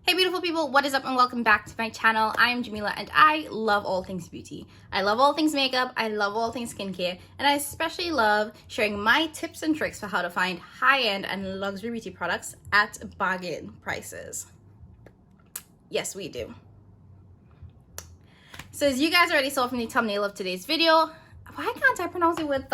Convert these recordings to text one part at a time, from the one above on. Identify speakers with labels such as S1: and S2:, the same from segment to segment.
S1: Hey beautiful people, what is up and welcome back to my channel. I am Jamila and I love all things beauty. I love all things makeup, I love all things skincare, and I especially love sharing my tips and tricks for how to find high-end and luxury beauty products at bargain prices. Yes, we do. So as you guys already saw from the thumbnail of today's video, why can't I pronounce it with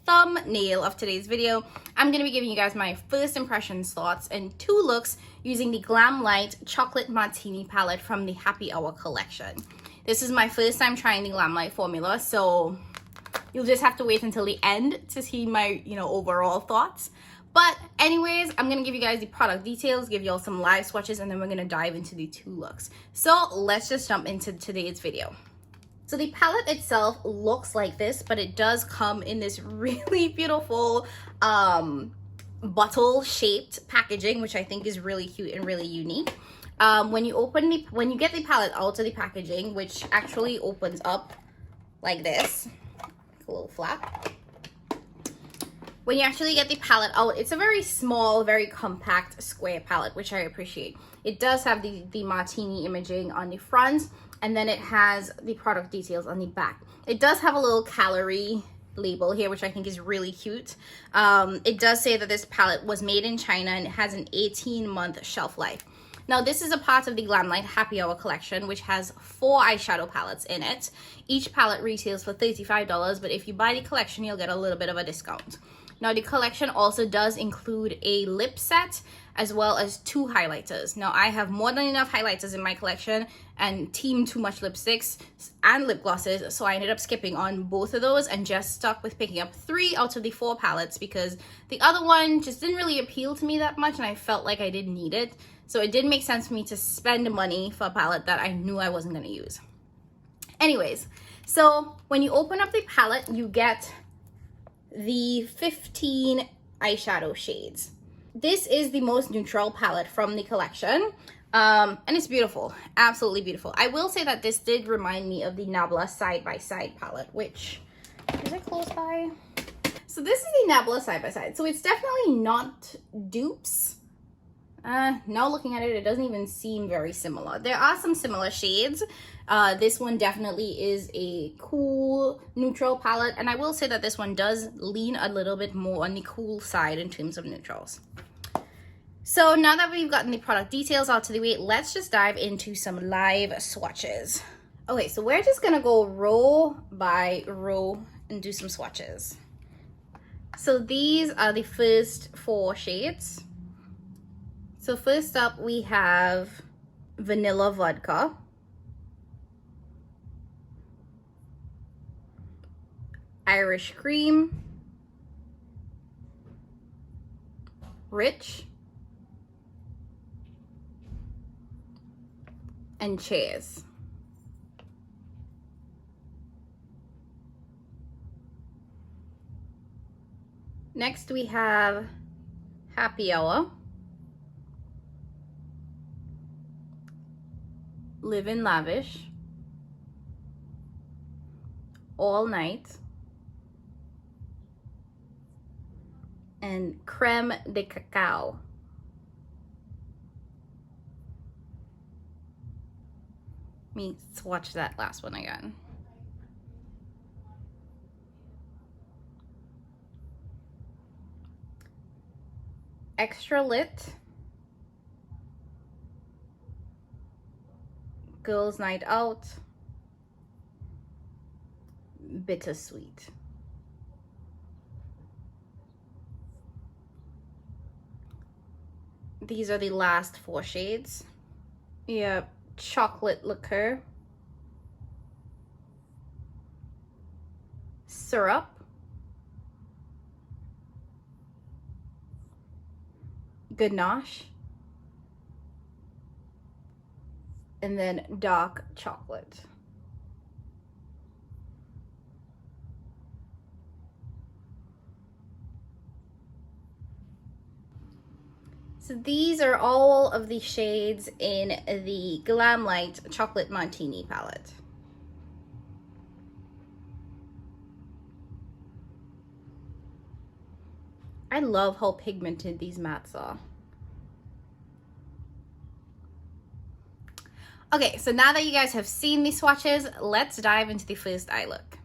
S1: thumbnail of today's video, I'm going to be giving you guys my first impressions, thoughts, and 2 looks using the Glamlite Chocolate Martini palette from the Happy Hour collection. This is my first time trying the Glamlite formula, so you'll just have to wait until the end to see my, overall thoughts. But anyways, I'm going to give you guys the product details, give y'all some live swatches, and then we're going to dive into the 2 looks. So let's just jump into today's video. So the palette itself looks like this, but it does come in this really beautiful bottle shaped packaging, which I think is really cute and really unique. When you get the palette out of the packaging, which actually opens up like this, a little flap. When you actually get the palette out, it's a very small, very compact square palette, which I appreciate. It does have the Martini imaging on the front, and then it has the product details on the back. It does have a little calorie label here, which I think is really cute. It does say that this palette was made in China and it has an 18-month shelf life. Now, this is a part of the Glamlite Happy Hour collection, which has 4 eyeshadow palettes in it. Each palette retails for $35, but if you buy the collection, you'll get a little bit of a discount. Now, the collection also does include a lip set as well as 2 highlighters. Now, I have more than enough highlighters in my collection and team too much lipsticks and lip glosses, so I ended up skipping on both of those and just stuck with picking up 3 out of the 4 palettes because the other one just didn't really appeal to me that much and I felt like I didn't need it. So it didn't make sense for me to spend money for a palette that I knew I wasn't going to use. Anyways, so when you open up the palette, you get the 15 eyeshadow shades. This is the most neutral palette from the collection, and it's beautiful, absolutely beautiful. I will say that this did remind me of the Nabla Side by Side palette, which is it close by? So this is the Nabla Side by Side, so it's definitely not dupes. Now looking at it, it doesn't even seem very similar. There are some similar shades. This one definitely is a cool neutral palette, and I will say that this one does lean a little bit more on the cool side in terms of neutrals. So now that we've gotten the product details out to the way, let's just dive into some live swatches. Okay, so we're just gonna go row by row and do some swatches. So these are the first 4 shades. So first up, we have Vanilla Vodka, Irish Cream, Rich, and Cheers. Next, we have Happy Hour, Livin' Lavish, All Night, and Creme de Cacao. Let me swatch that last one again. Extra Lit, Girls Night Out, Bittersweet. These are the last 4 shades. We have Chocolate Liqueur, Syrup, Ganache, and then Dark Chocolate. So these are all of the shades in the Glamlite Chocolate Martini palette. I love how pigmented these mattes are. Okay, so now that you guys have seen these swatches, let's dive into the first eye look.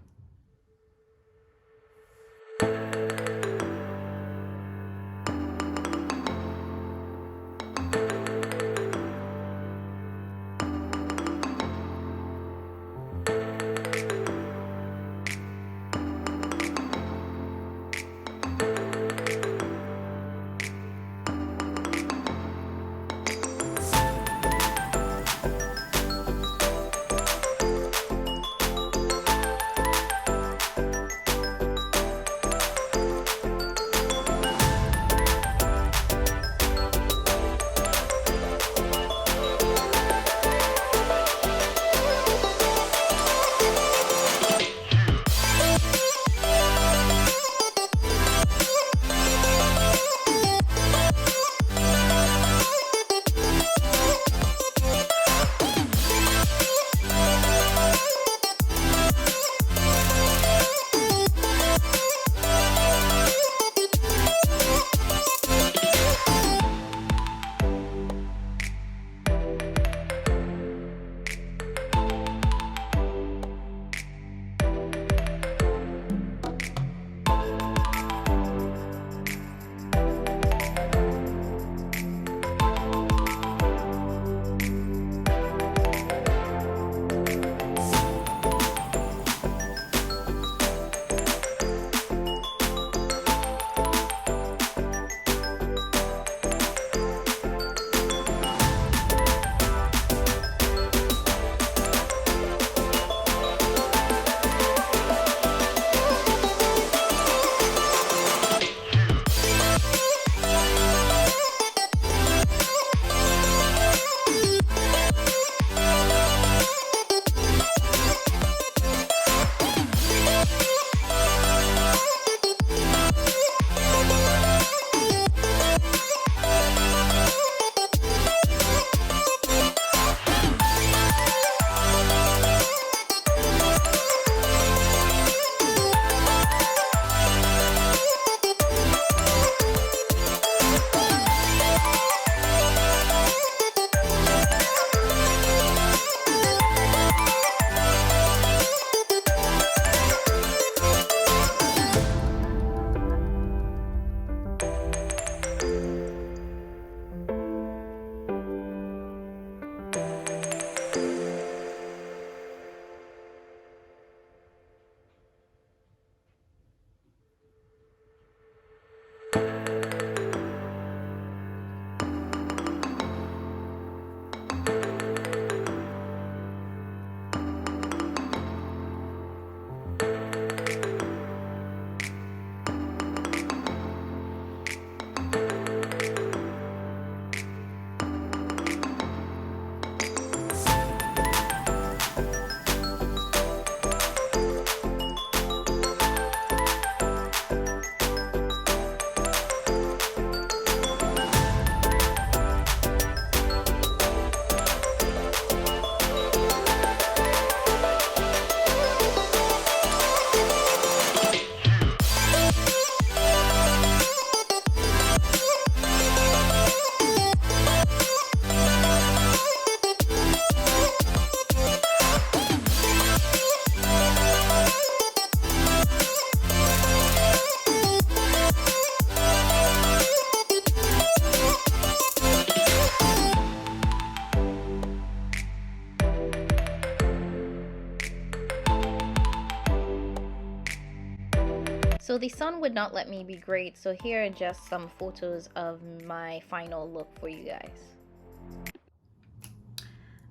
S1: So the sun would not let me be great, so here are just some photos of my final look for you guys.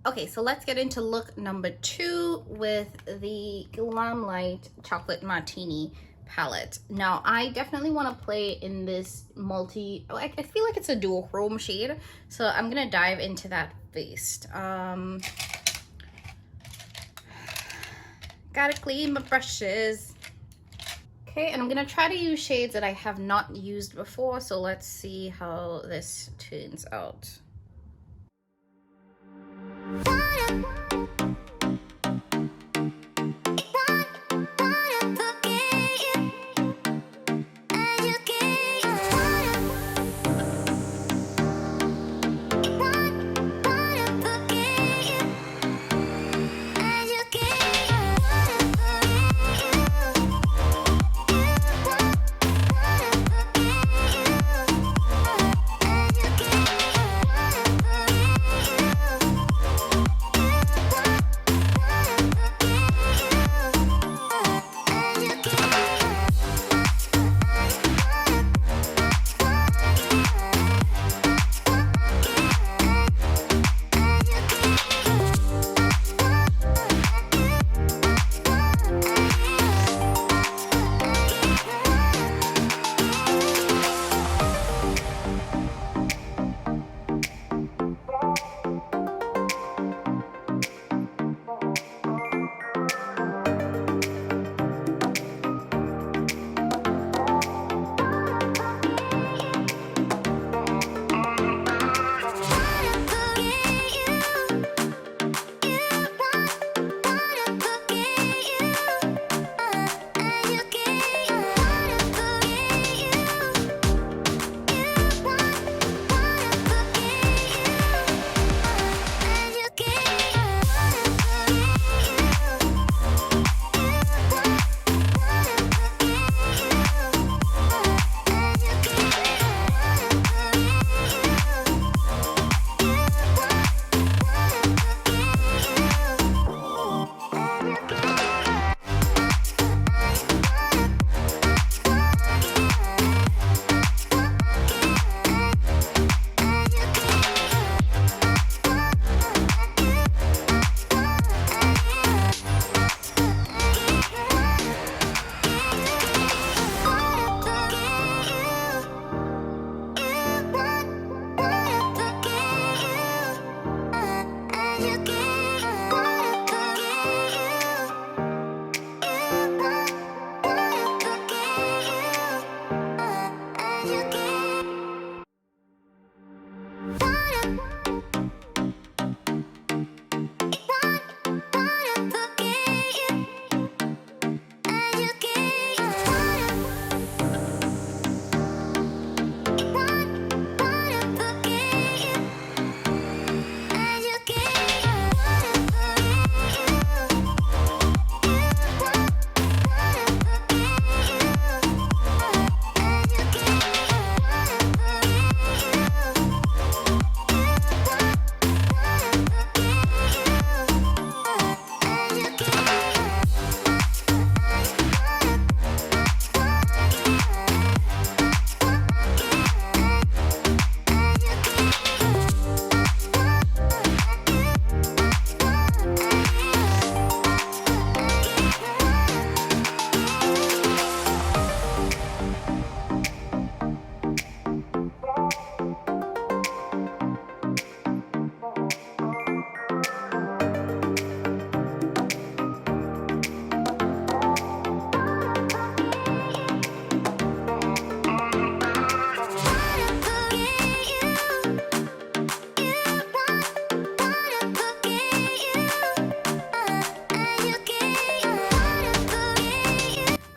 S1: Okay, so let's get into look number 2 with the Glamlite Chocolate Martini palette. Now, I definitely want to play in this I feel like it's a duochrome shade, so I'm gonna dive into that first. Gotta clean my brushes. Okay, and I'm gonna try to use shades that I have not used before, so let's see how this turns out.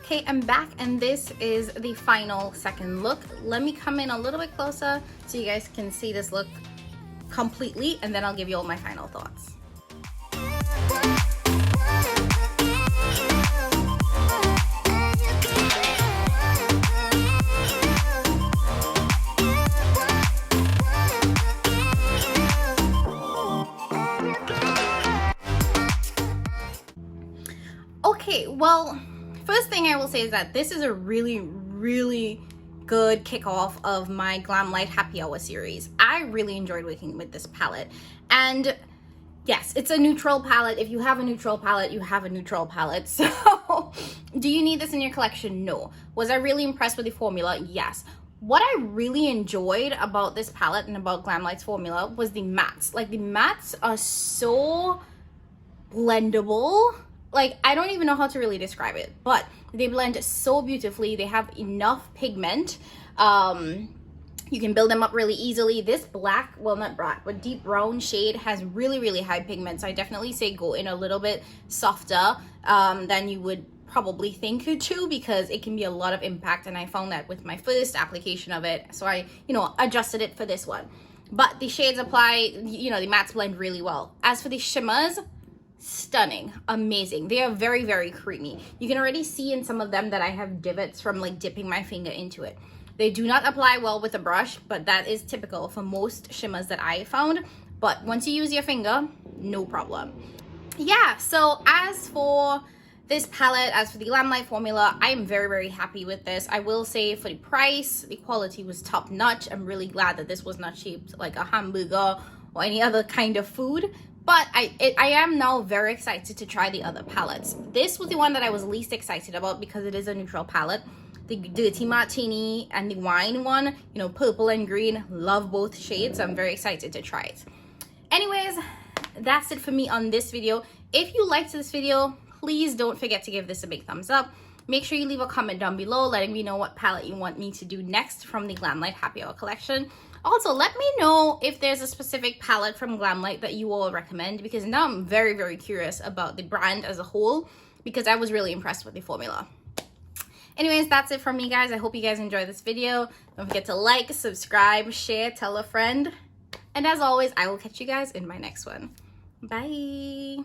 S1: Okay, I'm back and this is the final second look. Let me come in a little bit closer so you guys can see this look completely, and then I'll give you all my final thoughts. Okay, well, first thing I will say is that this is a really good kickoff of my Glamlite Happy Hour series. I really enjoyed working with this palette, and yes, it's a neutral palette. If you have a neutral palette, you have a neutral palette. So do you need this in your collection? No. Was I really impressed with the formula? Yes. What I really enjoyed about this palette and about Glamlite's formula was the mattes. Like, the mattes are so blendable. Like, I don't even know how to really describe it, but they blend so beautifully. They have enough pigment. You can build them up really easily. This black, well, not black, but deep brown shade has really high pigment. So I definitely say go in a little bit softer than you would probably think to, because it can be a lot of impact. And I found that with my first application of it. So I, adjusted it for this one. But the shades apply, the mattes blend really well. As for the shimmers, stunning, amazing. They are very creamy. You can already see in some of them that I have divots from like dipping my finger into it. They do not apply well with a brush, but that is typical for most shimmers that I found. But once you use your finger, no problem. Yeah, so as for this palette, as for the Glamlite formula, I am very happy with this. I will say for the price, the quality was top notch. I'm really glad that this was not shaped like a hamburger or any other kind of food. But I am now very excited to try the other palettes. This was the one that I was least excited about because it is a neutral palette. The Dirty Martini and the wine one, purple and green, love both shades. I'm very excited to try it. Anyways, that's it for me on this video. If you liked this video, please don't forget to give this a big thumbs up. Make sure you leave a comment down below letting me know what palette you want me to do next from the Glamlite Happy Hour collection. Also, let me know if there's a specific palette from Glamlite that you all recommend, because now I'm very curious about the brand as a whole, because I was really impressed with the formula. Anyways, that's it from me, guys. I hope you guys enjoyed this video. Don't forget to like, subscribe, share, tell a friend. And as always, I will catch you guys in my next one. Bye.